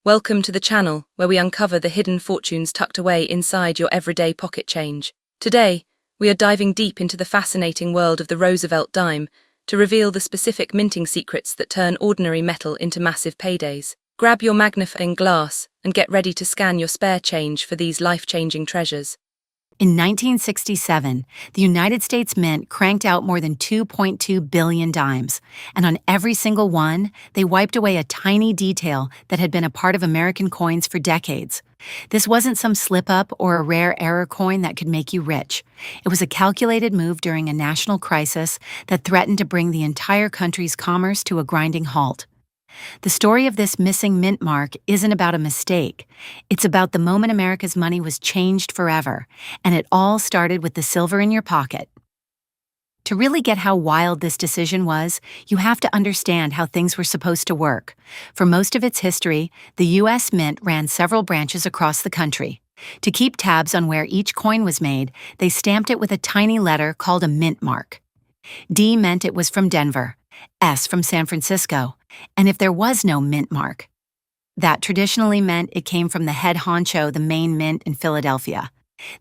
Welcome to the channel, where we uncover the hidden fortunes tucked away inside your everyday pocket change. Today, we are diving deep into the fascinating world of the Roosevelt Dime to reveal the specific minting secrets that turn ordinary metal into massive paydays. Grab your magnifying glass and get ready to scan your spare change for these life-changing treasures. In 1967, the United States Mint cranked out more than 2.2 billion dimes, and on every single one, they wiped away a tiny detail that had been a part of American coins for decades. This wasn't some slip-up or a rare error coin that could make you rich. It was a calculated move during a national crisis that threatened to bring the entire country's commerce to a grinding halt. The story of this missing mint mark isn't about a mistake. It's about the moment America's money was changed forever, and it all started with the silver in your pocket. To really get how wild this decision was, you have to understand how things were supposed to work. For most of its history, the U.S. Mint ran several branches across the country. To keep tabs on where each coin was made, they stamped it with a tiny letter called a mint mark. D meant it was from Denver, S from San Francisco, and if there was no mint mark, that traditionally meant it came from the head honcho, the main mint in Philadelphia.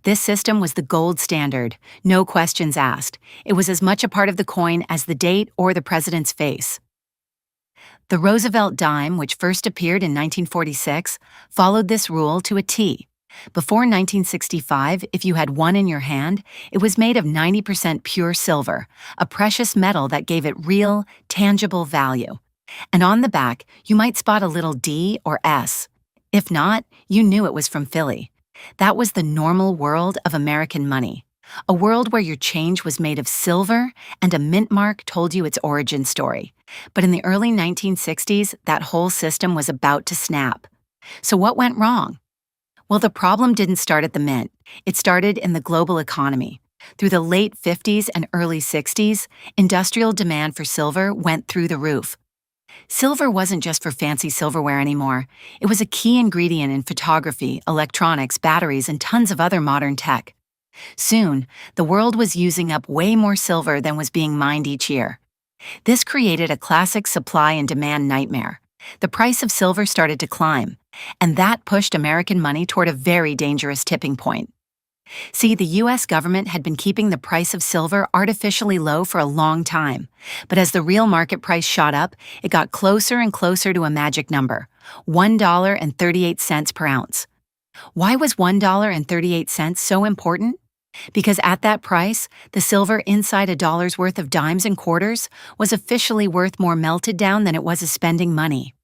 This system was the gold standard, no questions asked. It was as much a part of the coin as the date or the president's face. The Roosevelt Dime, which first appeared in 1946, followed this rule to a T. Before 1965, if you had one in your hand, it was made of 90% pure silver, a precious metal that gave it real, tangible value. And on the back, you might spot a little D or S. If not, you knew it was from Philly. That was the normal world of American money, a world where your change was made of silver and a mint mark told you its origin story. But in the early 1960s, that whole system was about to snap. So what went wrong? Well, the problem didn't start at the mint. It started in the global economy. Through the late 50s and early 60s, industrial demand for silver went through the roof. Silver wasn't just for fancy silverware anymore. It was a key ingredient in photography, electronics, batteries, and tons of other modern tech. Soon, the world was using up way more silver than was being mined each year. This created a classic supply and demand nightmare. The price of silver started to climb, and that pushed American money toward a very dangerous tipping point. See, the U.S. government had been keeping the price of silver artificially low for a long time, but as the real market price shot up, it got closer and closer to a magic number, $1.38 per ounce. Why was $1.38 so important? Because at that price, the silver inside a dollar's worth of dimes and quarters was officially worth more melted down than it was as spending money.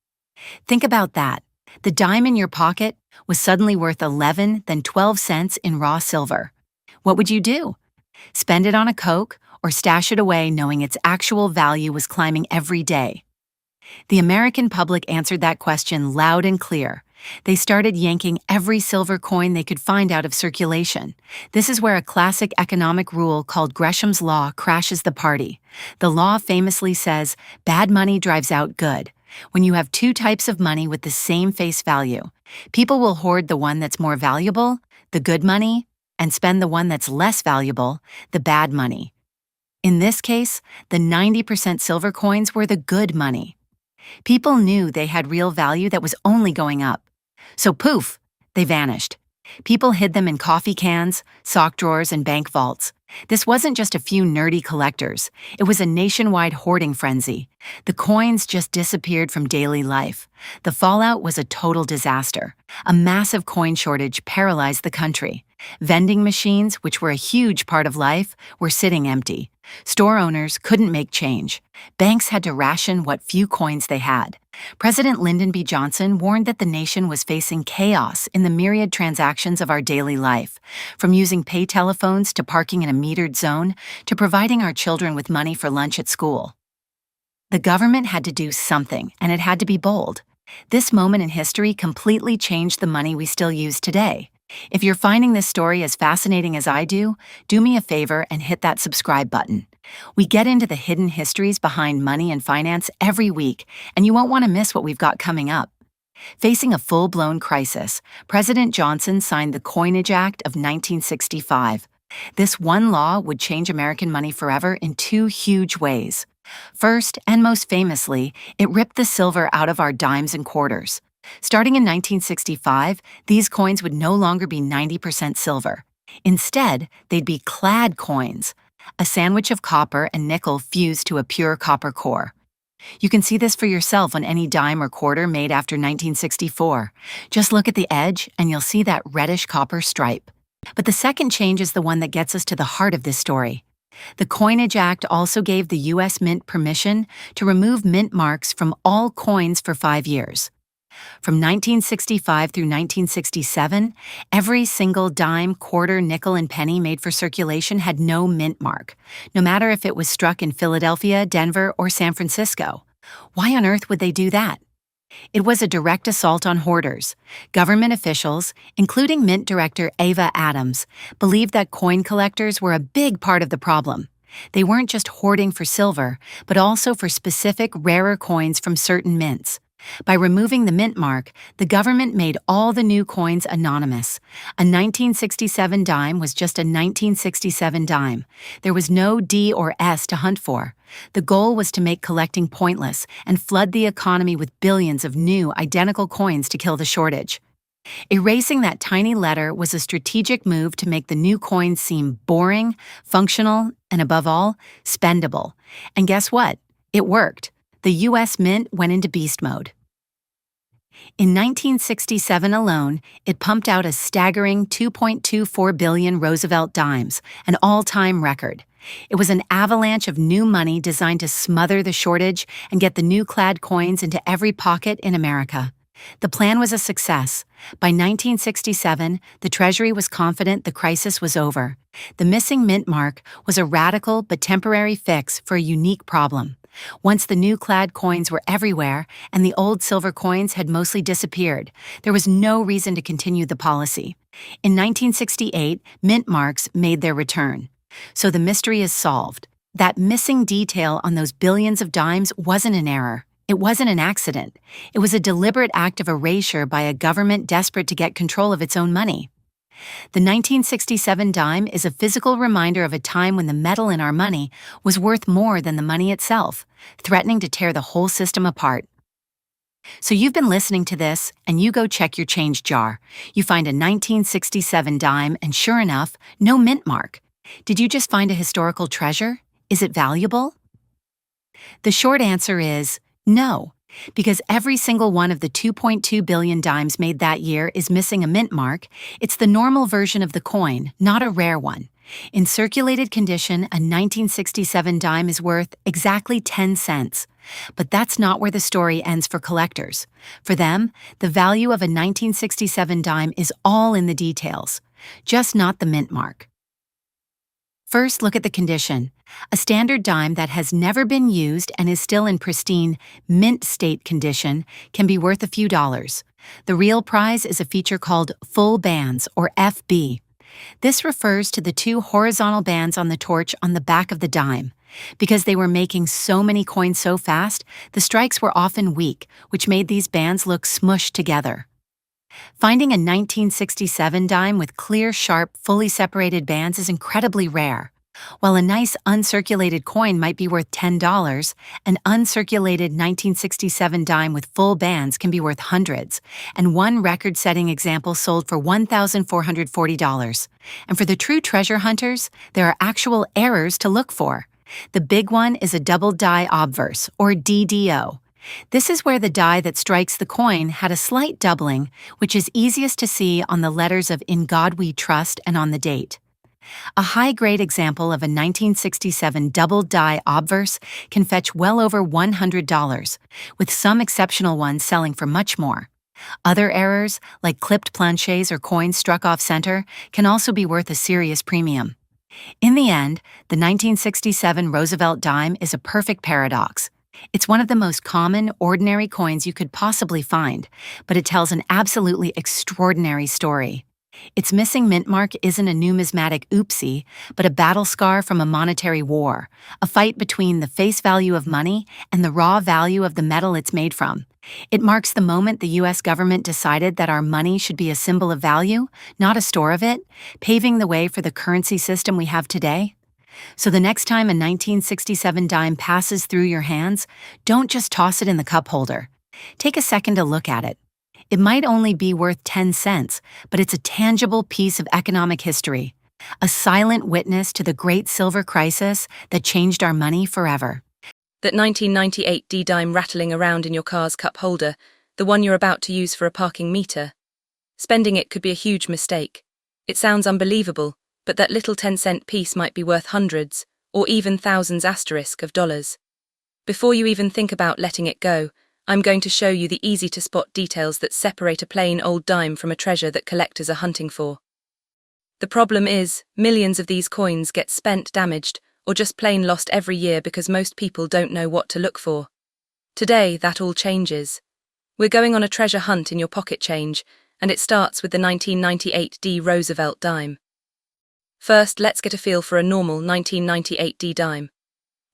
Think about that. The dime in your pocket was suddenly worth 11, then 12 cents in raw silver. What would you do? Spend it on a Coke or stash it away knowing its actual value was climbing every day? The American public answered that question loud and clear. They started yanking every silver coin they could find out of circulation. This is where a classic economic rule called Gresham's Law crashes the party. The law famously says, bad money drives out good. When you have two types of money with the same face value, people will hoard the one that's more valuable, the good money, and spend the one that's less valuable, the bad money. In this case, the 90% silver coins were the good money. People knew they had real value that was only going up. So poof, they vanished. People hid them in coffee cans, sock drawers, and bank vaults. This wasn't just a few nerdy collectors. It was a nationwide hoarding frenzy. The coins just disappeared from daily life. The fallout was a total disaster. A massive coin shortage paralyzed the country. Vending machines, which were a huge part of life, were sitting empty. Store owners couldn't make change. Banks had to ration what few coins they had. President Lyndon B. Johnson warned that the nation was facing chaos in the myriad transactions of our daily life, from using pay telephones to parking in a metered zone to providing our children with money for lunch at school. The government had to do something, and it had to be bold. This moment in history completely changed the money we still use today. If you're finding this story as fascinating as I do me a favor and hit that subscribe button. We get into the hidden histories behind money and finance every week, and you won't want to miss what we've got coming up. Facing a full-blown crisis, President Johnson signed the Coinage Act of 1965. This one law would change American money forever in two huge ways. First, and most famously, it ripped the silver out of our dimes and quarters. Starting in 1965, these coins would no longer be 90% silver. Instead, they'd be clad coins, a sandwich of copper and nickel fused to a pure copper core. You can see this for yourself on any dime or quarter made after 1964. Just look at the edge and you'll see that reddish copper stripe. But the second change is the one that gets us to the heart of this story. The Coinage Act also gave the U.S. Mint permission to remove mint marks from all coins for 5 years. From 1965 through 1967, every single dime, quarter, nickel, and penny made for circulation had no mint mark, no matter if it was struck in Philadelphia, Denver, or San Francisco. Why on earth would they do that? It was a direct assault on hoarders. Government officials, including Mint Director Ava Adams, believed that coin collectors were a big part of the problem. They weren't just hoarding for silver, but also for specific, rarer coins from certain mints. By removing the mint mark, the government made all the new coins anonymous. A 1967 dime was just a 1967 dime. There was no D or S to hunt for. The goal was to make collecting pointless and flood the economy with billions of new, identical coins to kill the shortage. Erasing that tiny letter was a strategic move to make the new coins seem boring, functional, and above all, spendable. And guess what? It worked. The U.S. Mint went into beast mode. In 1967 alone, it pumped out a staggering 2.24 billion Roosevelt dimes, an all-time record. It was an avalanche of new money designed to smother the shortage and get the new clad coins into every pocket in America. The plan was a success. By 1967, the Treasury was confident the crisis was over. The missing mint mark was a radical but temporary fix for a unique problem. Once the new clad coins were everywhere and the old silver coins had mostly disappeared, there was no reason to continue the policy. In 1968, mint marks made their return. So the mystery is solved. That missing detail on those billions of dimes wasn't an error. It wasn't an accident. It was a deliberate act of erasure by a government desperate to get control of its own money. The 1967 dime is a physical reminder of a time when the metal in our money was worth more than the money itself, threatening to tear the whole system apart. So you've been listening to this, and you go check your change jar. You find a 1967 dime, and sure enough, no mint mark. Did you just find a historical treasure? Is it valuable? The short answer is no. Because every single one of the 2.2 billion dimes made that year is missing a mint mark, it's the normal version of the coin, not a rare one. In circulated condition, a 1967 dime is worth exactly 10 cents. But that's not where the story ends for collectors. For them, the value of a 1967 dime is all in the details, just not the mint mark. First, look at the condition. A standard dime that has never been used and is still in pristine, mint state condition can be worth a few dollars. The real prize is a feature called full bands, or FB. This refers to the two horizontal bands on the torch on the back of the dime. Because they were making so many coins so fast, the strikes were often weak, which made these bands look smushed together. Finding a 1967 dime with clear, sharp, fully separated bands is incredibly rare. While a nice uncirculated coin might be worth $10, an uncirculated 1967 dime with full bands can be worth hundreds, and one record-setting example sold for $1,440. And for the true treasure hunters, there are actual errors to look for. The big one is a double die obverse, or DDO. This is where the die that strikes the coin had a slight doubling, which is easiest to see on the letters of "In God We Trust" and on the date. A high-grade example of a 1967 double die obverse can fetch well over $100, with some exceptional ones selling for much more. Other errors, like clipped planchets or coins struck off-center, can also be worth a serious premium. In the end, the 1967 Roosevelt Dime is a perfect paradox. It's one of the most common, ordinary coins you could possibly find, but it tells an absolutely extraordinary story. Its missing mint mark isn't a numismatic oopsie, but a battle scar from a monetary war, a fight between the face value of money and the raw value of the metal it's made from. It marks the moment the U.S. government decided that our money should be a symbol of value, not a store of it, paving the way for the currency system we have today. So the next time a 1967 dime passes through your hands, don't just toss it in the cup holder. Take a second to look at it. It might only be worth 10 cents, but it's a tangible piece of economic history, a silent witness to the great silver crisis that changed our money forever. That 1998 D-dime rattling around in your car's cup holder, the one you're about to use for a parking meter. Spending it could be a huge mistake. It sounds unbelievable, but that little 10-cent piece might be worth hundreds, or even thousands of dollars. Before you even think about letting it go, I'm going to show you the easy-to-spot details that separate a plain old dime from a treasure that collectors are hunting for. The problem is, millions of these coins get spent, damaged, or just plain lost every year because most people don't know what to look for. Today, that all changes. We're going on a treasure hunt in your pocket change, and it starts with the 1998 D Roosevelt Dime. First, let's get a feel for a normal 1998 D dime.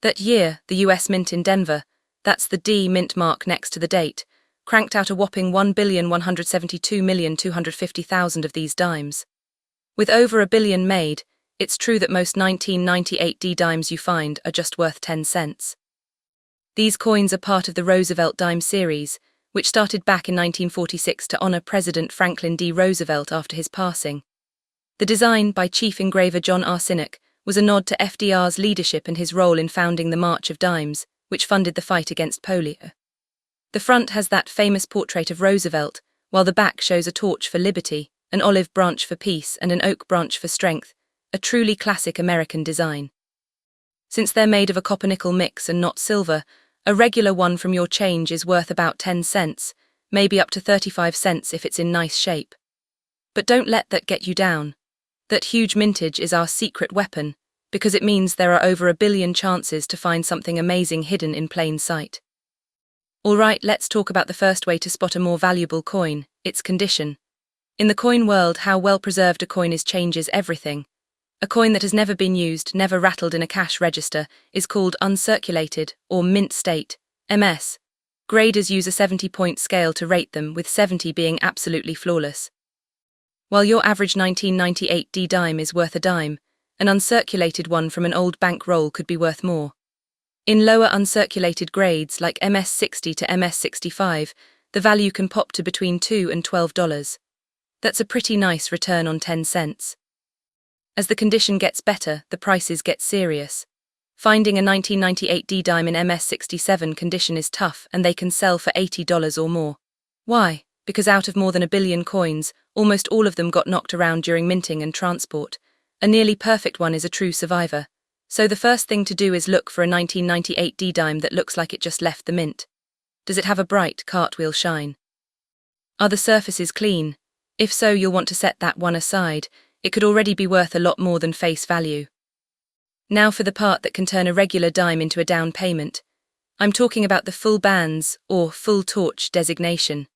That year, the US Mint in Denver, that's the D mint mark next to the date, cranked out a whopping 1,172,250,000 of these dimes. With over a billion made, it's true that most 1998 D dimes you find are just worth 10 cents. These coins are part of the Roosevelt Dime series, which started back in 1946 to honor President Franklin D. Roosevelt after his passing. The design, by Chief Engraver John R. Sinnott, was a nod to FDR's leadership and his role in founding the March of Dimes, which funded the fight against polio. The front has that famous portrait of Roosevelt, while the back shows a torch for liberty, an olive branch for peace, and an oak branch for strength, a truly classic American design. Since they're made of a copper-nickel mix and not silver, a regular one from your change is worth about 10 cents, maybe up to 35 cents if it's in nice shape. But don't let that get you down. That huge mintage is our secret weapon, because it means there are over a billion chances to find something amazing hidden in plain sight. Alright, let's talk about the first way to spot a more valuable coin, its condition. In the coin world, how well preserved a coin is changes everything. A coin that has never been used, never rattled in a cash register, is called uncirculated, or mint state, MS. Graders use a 70-point scale to rate them, with 70 being absolutely flawless. While your average 1998 D dime is worth a dime, an uncirculated one from an old bank roll could be worth more. In lower uncirculated grades like MS60 to MS65, the value can pop to between $2 and $12. That's a pretty nice return on 10 cents. As the condition gets better, the prices get serious. Finding a 1998 D dime in MS67 condition is tough, and they can sell for $80 or more. Why? Because out of more than a billion coins, almost all of them got knocked around during minting and transport. A nearly perfect one is a true survivor. So the first thing to do is look for a 1998 D dime that looks like it just left the mint. Does it have a bright cartwheel shine? Are the surfaces clean? If so, you'll want to set that one aside. It could already be worth a lot more than face value. Now for the part that can turn a regular dime into a down payment. I'm talking about the full bands, or full torch designation.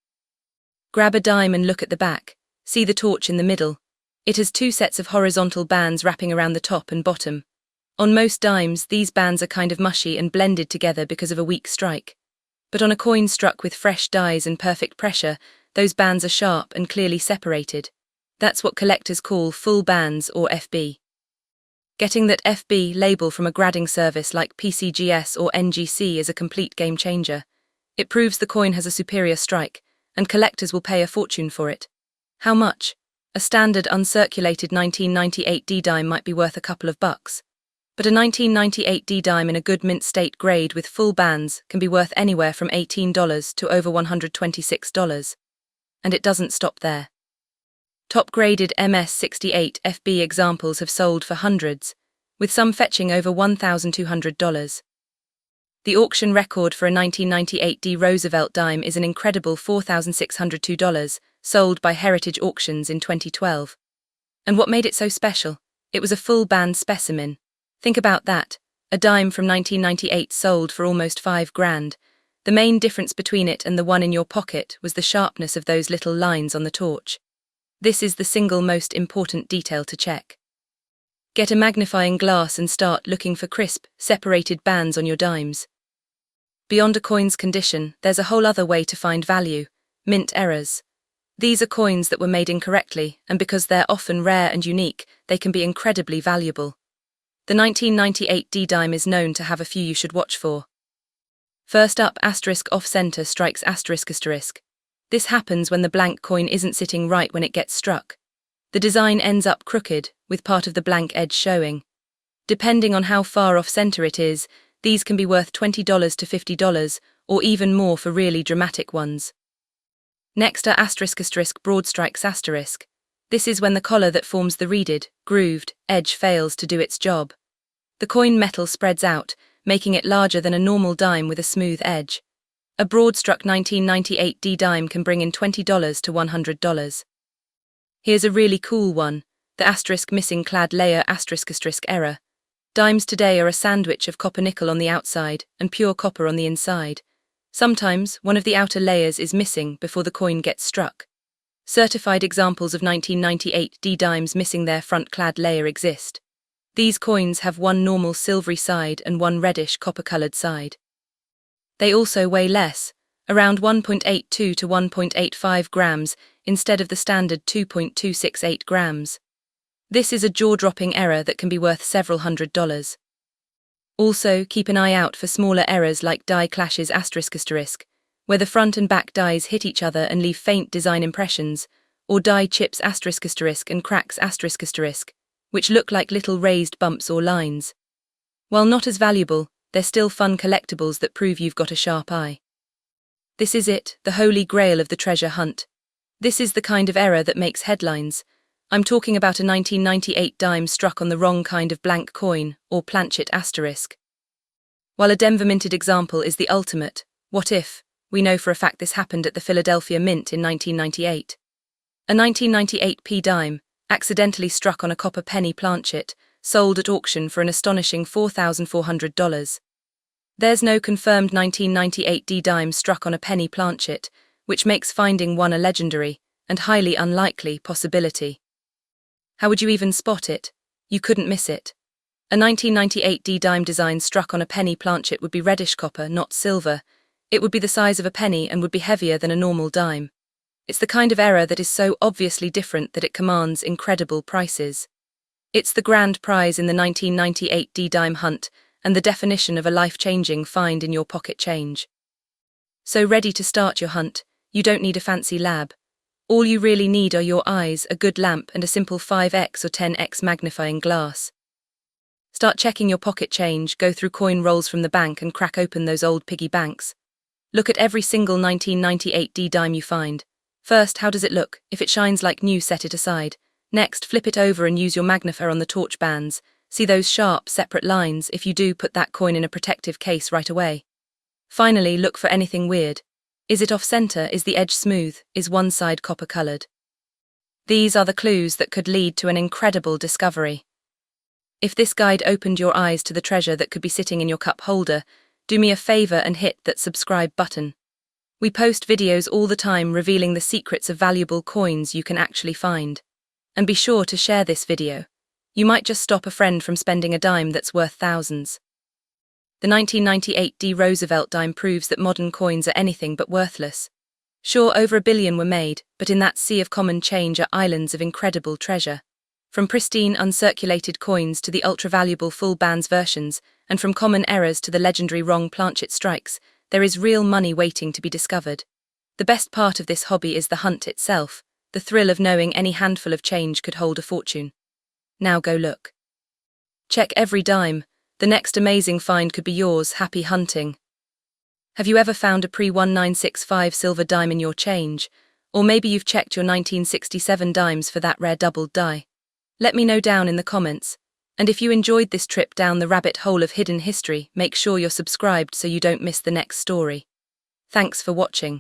Grab a dime and look at the back. See the torch in the middle. It has two sets of horizontal bands wrapping around the top and bottom. On most dimes, these bands are kind of mushy and blended together because of a weak strike. But on a coin struck with fresh dies and perfect pressure, those bands are sharp and clearly separated. That's what collectors call full bands, or FB. Getting that FB label from a grading service like PCGS or NGC is a complete game changer. It proves the coin has a superior strike, and collectors will pay a fortune for it. How much? A standard uncirculated 1998 D dime might be worth a couple of bucks. But a 1998 D dime in a good mint state grade with full bands can be worth anywhere from $18 to over $126. And it doesn't stop there. Top-graded MS68 FB examples have sold for hundreds, with some fetching over $1,200. The auction record for a 1998 D Roosevelt dime is an incredible $4,602, sold by Heritage Auctions in 2012. And what made it so special? It was a full-band specimen. Think about that. A dime from 1998 sold for almost $5,000. The main difference between it and the one in your pocket was the sharpness of those little lines on the torch. This is the single most important detail to check. Get a magnifying glass and start looking for crisp, separated bands on your dimes. Beyond a coin's condition, there's a whole other way to find value: mint errors. These are coins that were made incorrectly, and because they're often rare and unique, they can be incredibly valuable. The 1998 D dime is known to have a few you should watch for. First up, asterisk off-center strikes asterisk asterisk. This happens when the blank coin isn't sitting right when it gets struck. The design ends up crooked, with part of the blank edge showing. Depending on how far off center it is, these can be worth $20 to $50, or even more for really dramatic ones. Next are broad strikes asterisk. This is when the collar that forms the reeded, grooved, edge fails to do its job. The coin metal spreads out, making it larger than a normal dime with a smooth edge. A broad-struck 1998 D dime can bring in $20 to $100. Here's a really cool one, the asterisk missing clad layer asterisk error. Dimes today are a sandwich of copper-nickel on the outside and pure copper on the inside. Sometimes one of the outer layers is missing before the coin gets struck. Certified examples of 1998 D dimes missing their front-clad layer exist. These coins have one normal silvery side and one reddish copper-colored side. They also weigh less, around 1.82 to 1.85 grams instead of the standard 2.268 grams. This is a jaw-dropping error that can be worth several $100s. Also, keep an eye out for smaller errors like die clashes asterisk, where the front and back dies hit each other and leave faint design impressions, or die chips asterisk and cracks asterisk, which look like little raised bumps or lines. While not as valuable, they're still fun collectibles that prove you've got a sharp eye. This is it, the holy grail of the treasure hunt. This is the kind of error that makes headlines. I'm talking about a 1998 dime struck on the wrong kind of blank coin, or planchet asterisk. While a Denver-minted example is the ultimate, what if, we know for a fact this happened at the Philadelphia Mint in 1998. A 1998 P dime, accidentally struck on a copper penny planchet, sold at auction for an astonishing $4,400. There's no confirmed 1998 D dime struck on a penny planchet, which makes finding one a legendary, and highly unlikely, possibility. How would you even spot it? You couldn't miss it. A 1998 D dime design struck on a penny planchet would be reddish copper, not silver. It would be the size of a penny and would be heavier than a normal dime. It's the kind of error that is so obviously different that it commands incredible prices. It's the grand prize in the 1998 D dime hunt and the definition of a life-changing find in your pocket change. So ready to start your hunt, you don't need a fancy lab. All you really need are your eyes, a good lamp and a simple 5x or 10x magnifying glass. Start checking your pocket change, go through coin rolls from the bank and crack open those old piggy banks. Look at every single 1998 D dime you find. First, how does it look? If it shines like new, set it aside. Next, flip it over and use your magnifier on the torch bands. See those sharp, separate lines? If you do, put that coin in a protective case right away. Finally, look for anything weird. Is it off-center? Is the edge smooth? Is one side copper-colored? These are the clues that could lead to an incredible discovery. If this guide opened your eyes to the treasure that could be sitting in your cup holder, do me a favor and hit that subscribe button. We post videos all the time revealing the secrets of valuable coins you can actually find. And be sure to share this video. You might just stop a friend from spending a dime that's worth thousands. The 1998 D Roosevelt Dime proves that modern coins are anything but worthless. Sure, over 1 billion were made, but in that sea of common change are islands of incredible treasure. From pristine, uncirculated coins to the ultra-valuable full bands versions, and from common errors to the legendary wrong planchet strikes, there is real money waiting to be discovered. The best part of this hobby is the hunt itself, the thrill of knowing any handful of change could hold a fortune. Now go look. Check every dime. The next amazing find could be yours. Happy hunting. Have you ever found a pre-1965 silver dime in your change? Or maybe you've checked your 1967 dimes for that rare doubled die? Let me know down in the comments. And if you enjoyed this trip down the rabbit hole of hidden history, make sure you're subscribed so you don't miss the next story. Thanks for watching.